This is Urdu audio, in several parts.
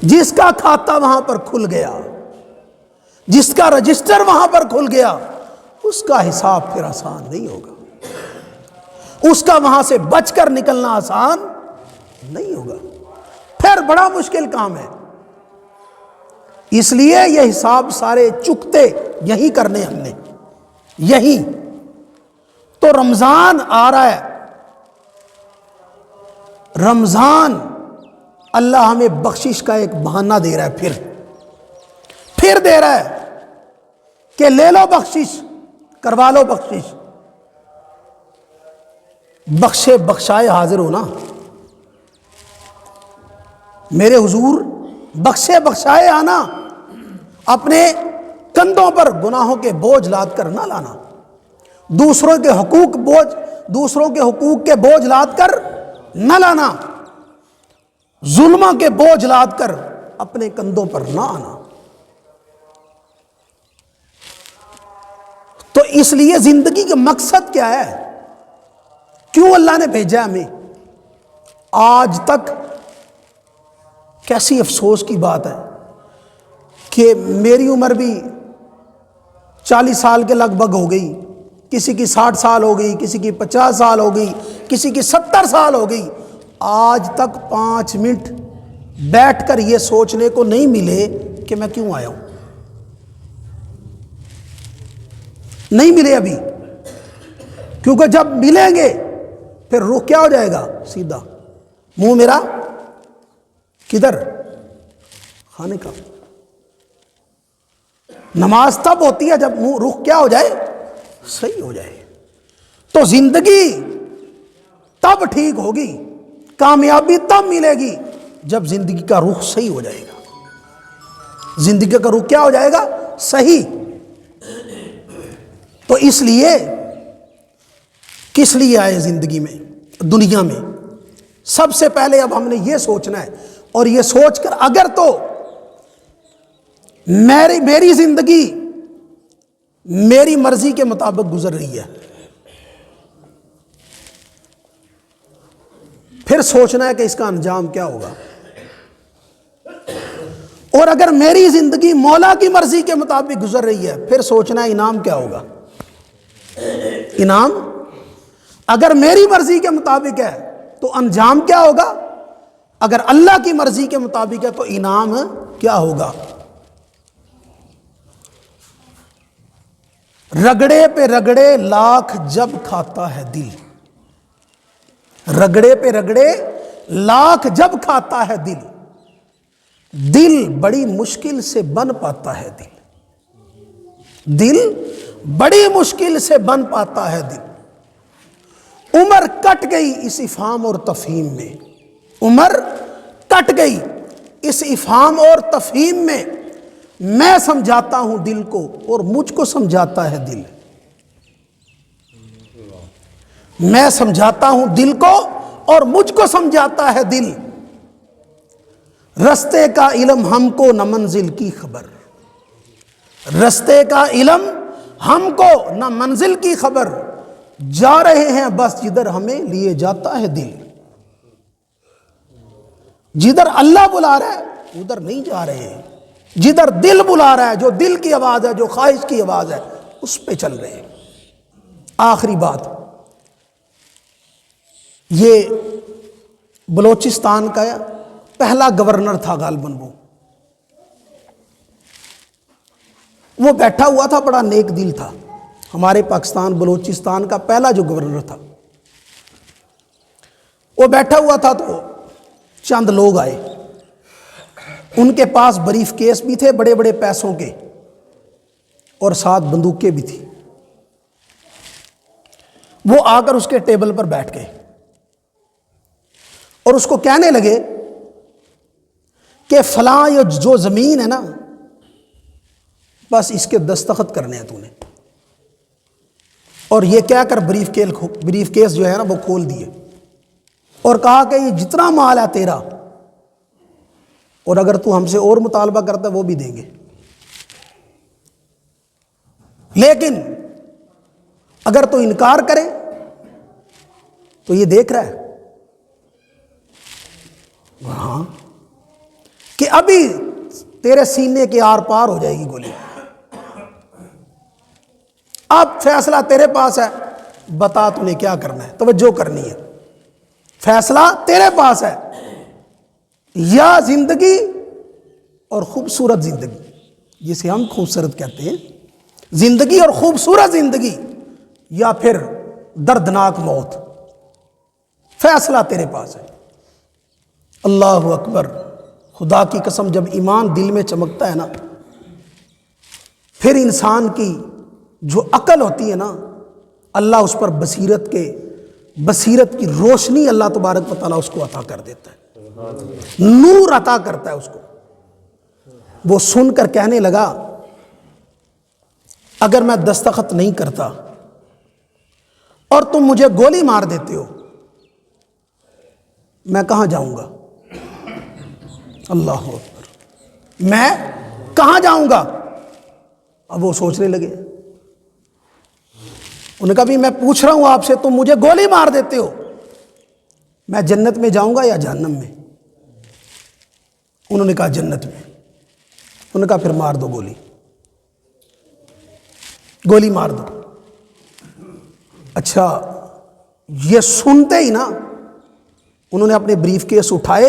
جس کا کھاتا وہاں پر کھل گیا، جس کا رجسٹر وہاں پر کھل گیا، اس کا حساب پھر آسان نہیں ہوگا، اس کا وہاں سے بچ کر نکلنا آسان نہیں ہوگا، پھر بڑا مشکل کام ہے۔ اس لیے یہ حساب سارے چکتے یہی کرنے ہم نے، یہی تو رمضان آ رہا ہے، رمضان اللہ ہمیں بخشش کا ایک بہانہ دے رہا ہے، پھر دے رہا ہے کہ لے لو بخشش، کروا لو بخشش، بخشے بخشائے حاضر ہونا میرے حضور، بخشے بخشائے آنا، اپنے کندھوں پر گناہوں کے بوجھ لاد کر نہ لانا، دوسروں کے حقوق کے بوجھ لاد کر نہ لانا، ظلموں کے بوجھ لاد کر اپنے کندھوں پر نہ آنا۔ تو اس لیے زندگی کا مقصد کیا ہے؟ کیوں اللہ نے بھیجا ہمیں؟ آج تک کیسی افسوس کی بات ہے کہ میری عمر بھی 40 سال کے لگ بھگ ہو گئی، کسی کی 60 سال ہو گئی، کسی کی 50 سال ہو گئی، کسی کی 70 سال ہو گئی، آج تک 5 منٹ بیٹھ کر یہ سوچنے کو نہیں ملے کہ میں کیوں آیا ہوں، نہیں ملے ابھی، کیونکہ جب ملیں گے پھر رخ کیا ہو جائے گا؟ سیدھا منہ میرا کدھر؟ کھانے کا۔ نماز تب ہوتی ہے جب منہ رخ کیا ہو جائے؟ صحیح ہو جائے۔ تو زندگی تب ٹھیک ہوگی، کامیابی تب ملے گی جب زندگی کا رخ صحیح ہو جائے گا، زندگی کا رخ کیا ہو جائے گا؟ صحیح۔ تو اس لیے کس لیے آئے زندگی میں، دنیا میں؟ سب سے پہلے اب ہم نے یہ سوچنا ہے، اور یہ سوچ کر اگر تو میری زندگی میری مرضی کے مطابق گزر رہی ہے، پھر سوچنا ہے کہ اس کا انجام کیا ہوگا، اور اگر میری زندگی مولا کی مرضی کے مطابق گزر رہی ہے، پھر سوچنا ہے انعام کیا ہوگا۔ انعام اگر میری مرضی کے مطابق ہے تو انجام کیا ہوگا، اگر اللہ کی مرضی کے مطابق ہے تو انعام کیا ہوگا۔ رگڑے پہ رگڑے لاکھ جب کھاتا ہے دل، رگڑے پہ رگڑے لاکھ جب کھاتا ہے دل، دل بڑی مشکل سے بن پاتا ہے دل بڑی مشکل سے بن پاتا ہے دل۔ عمر کٹ گئی اس افہام اور تفہیم میں، عمر کٹ گئی اس افہام اور تفہیم میں سمجھاتا ہوں دل کو اور مجھ کو سمجھاتا ہے دل، میں سمجھاتا ہوں دل کو اور مجھ کو سمجھاتا ہے دل، رستے کا علم ہم کو نہ منزل کی خبر، رستے کا علم ہم کو نہ منزل کی خبر، جا رہے ہیں بس جدھر ہمیں لیے جاتا ہے دل، جدھر اللہ بلا رہا ہے ادھر نہیں جا رہے ہیں، جدھر دل بلا رہا ہے، جو دل کی آواز ہے، جو خواہش کی آواز ہے، اس پہ چل رہے ہیں۔ آخری بات، یہ بلوچستان کا پہلا گورنر تھا غالباً، وہ بیٹھا ہوا تھا، بڑا نیک دل تھا، ہمارے پاکستان بلوچستان کا پہلا جو گورنر تھا، وہ بیٹھا ہوا تھا تو چند لوگ آئے، ان کے پاس بریف کیس بھی تھے بڑے بڑے پیسوں کے، اور ساتھ بندوقیں بھی تھیں۔ وہ آ کر اس کے ٹیبل پر بیٹھ گئے اور اس کو کہنے لگے کہ فلاں یہ جو زمین ہے نا، بس اس کے دستخط کرنے ہیں تو نے، اور یہ کہہ کر بریف کیس جو ہے نا وہ کھول دیے، اور کہا کہ یہ جتنا مال ہے تیرا، اور اگر تو ہم سے اور مطالبہ کرتا ہے وہ بھی دیں گے، لیکن اگر تو انکار کرے تو یہ دیکھ رہا ہے ہاں کہ ابھی تیرے سینے کے آر پار ہو جائے گی گولی، اب فیصلہ تیرے پاس ہے، بتا تو نے کیا کرنا ہے، توجہ کرنی ہے، فیصلہ تیرے پاس ہے، یا زندگی اور خوبصورت زندگی جسے ہم خوبصورت کہتے ہیں، زندگی اور خوبصورت زندگی، یا پھر دردناک موت، فیصلہ تیرے پاس ہے۔ اللہ اکبر، خدا کی قسم جب ایمان دل میں چمکتا ہے نا، پھر انسان کی جو عقل ہوتی ہے نا، اللہ اس پر بصیرت کی روشنی اللہ تبارک و تعالیٰ اس کو عطا کر دیتا ہے، نور عطا کرتا ہے اس کو۔ وہ سن کر کہنے لگا اگر میں دستخط نہیں کرتا اور تم مجھے گولی مار دیتے ہو، میں کہاں جاؤں گا؟ اللہ اکبر، میں کہاں جاؤں گا؟ اب وہ سوچنے لگے، انہوں نے کہا بھی میں پوچھ رہا ہوں آپ سے، تم مجھے گولی مار دیتے ہو، میں جنت میں جاؤں گا یا جہنم میں؟ انہوں نے کہا جنت میں۔ انہوں نے کہا پھر مار دو گولی مار دو۔ اچھا، یہ سنتے ہی نا انہوں نے اپنے بریف کیس اٹھائے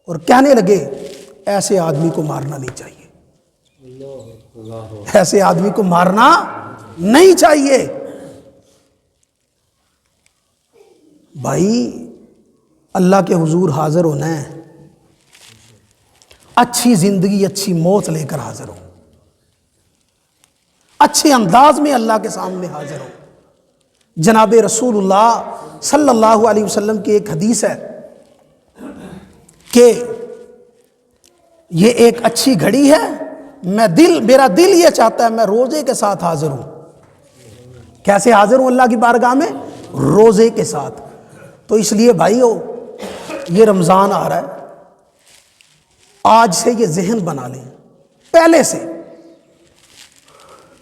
اور کہنے لگے ایسے آدمی کو مارنا نہیں چاہیے، ایسے آدمی کو مارنا نہیں چاہیے۔ بھائی اللہ کے حضور حاضر ہونا ہے، اچھی زندگی اچھی موت لے کر حاضر ہو، اچھے انداز میں اللہ کے سامنے حاضر ہو۔ جناب رسول اللہ صلی اللہ علیہ وسلم کی ایک حدیث ہے کہ یہ ایک اچھی گھڑی ہے، میرا دل یہ چاہتا ہے میں روزے کے ساتھ حاضر ہوں۔ کیسے حاضر ہوں اللہ کی بارگاہ میں؟ روزے کے ساتھ۔ تو اس لیے بھائیو، یہ رمضان آ رہا ہے، آج سے یہ ذہن بنا لیں، پہلے سے۔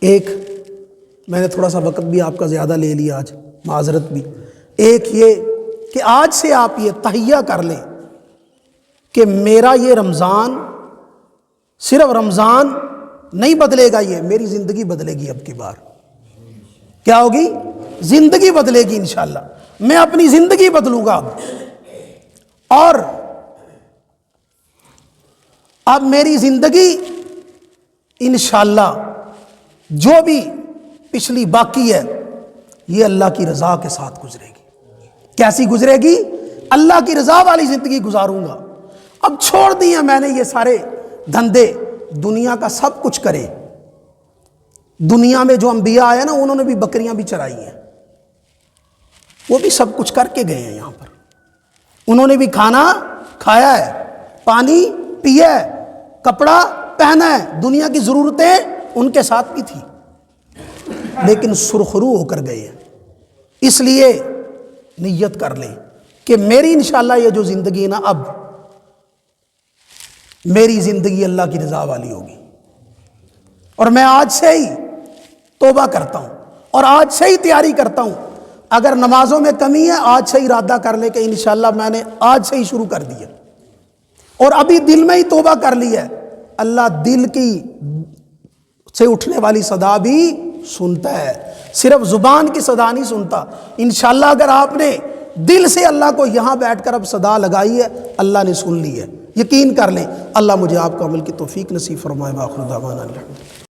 ایک میں نے تھوڑا سا وقت بھی آپ کا زیادہ لے لیا آج، معذرت بھی۔ ایک یہ کہ آج سے آپ یہ تہیہ کر لیں کہ میرا یہ رمضان صرف رمضان نہیں بدلے گا، یہ میری زندگی بدلے گی۔ اب کی بار کیا ہوگی؟ زندگی بدلے گی انشاءاللہ، میں اپنی زندگی بدلوں گا اور اب میری زندگی انشاءاللہ جو بھی پچھلی باقی ہے یہ اللہ کی رضا کے ساتھ گزرے گی۔ کیسی گزرے گی؟ اللہ کی رضا والی زندگی گزاروں گا۔ اب چھوڑ دیے میں نے یہ سارے دھندے، دنیا کا سب کچھ کرے۔ دنیا میں جو انبیاء آئے نا، انہوں نے بھی بکریاں بھی چرائی ہیں، وہ بھی سب کچھ کر کے گئے ہیں یہاں پر۔ انہوں نے بھی کھانا کھایا ہے، پانی پیا ہے، کپڑا پہنا ہے، دنیا کی ضرورتیں ان کے ساتھ بھی تھی، لیکن سرخرو ہو کر گئے ہیں۔ اس لیے نیت کر لیں کہ میری انشاءاللہ یہ جو زندگی نا، اب میری زندگی اللہ کی رضا والی ہوگی، اور میں آج سے ہی توبہ کرتا ہوں اور آج سے ہی تیاری کرتا ہوں۔ اگر نمازوں میں کمی ہے، آج سے ہی ارادہ کر لے کہ انشاءاللہ میں نے آج سے ہی شروع کر دیا، اور ابھی دل میں ہی توبہ کر لی ہے۔ اللہ دل کی سے اٹھنے والی صدا بھی سنتا ہے، صرف زبان کی صدا نہیں سنتا۔ انشاءاللہ اگر آپ نے دل سے اللہ کو یہاں بیٹھ کر اب صدا لگائی ہے، اللہ نے سن لی ہے، یقین کر لیں۔ اللہ مجھے آپ کو عمل کی توفیق نصیب فرمائے۔ وآخر دعوانا الحمدللہ۔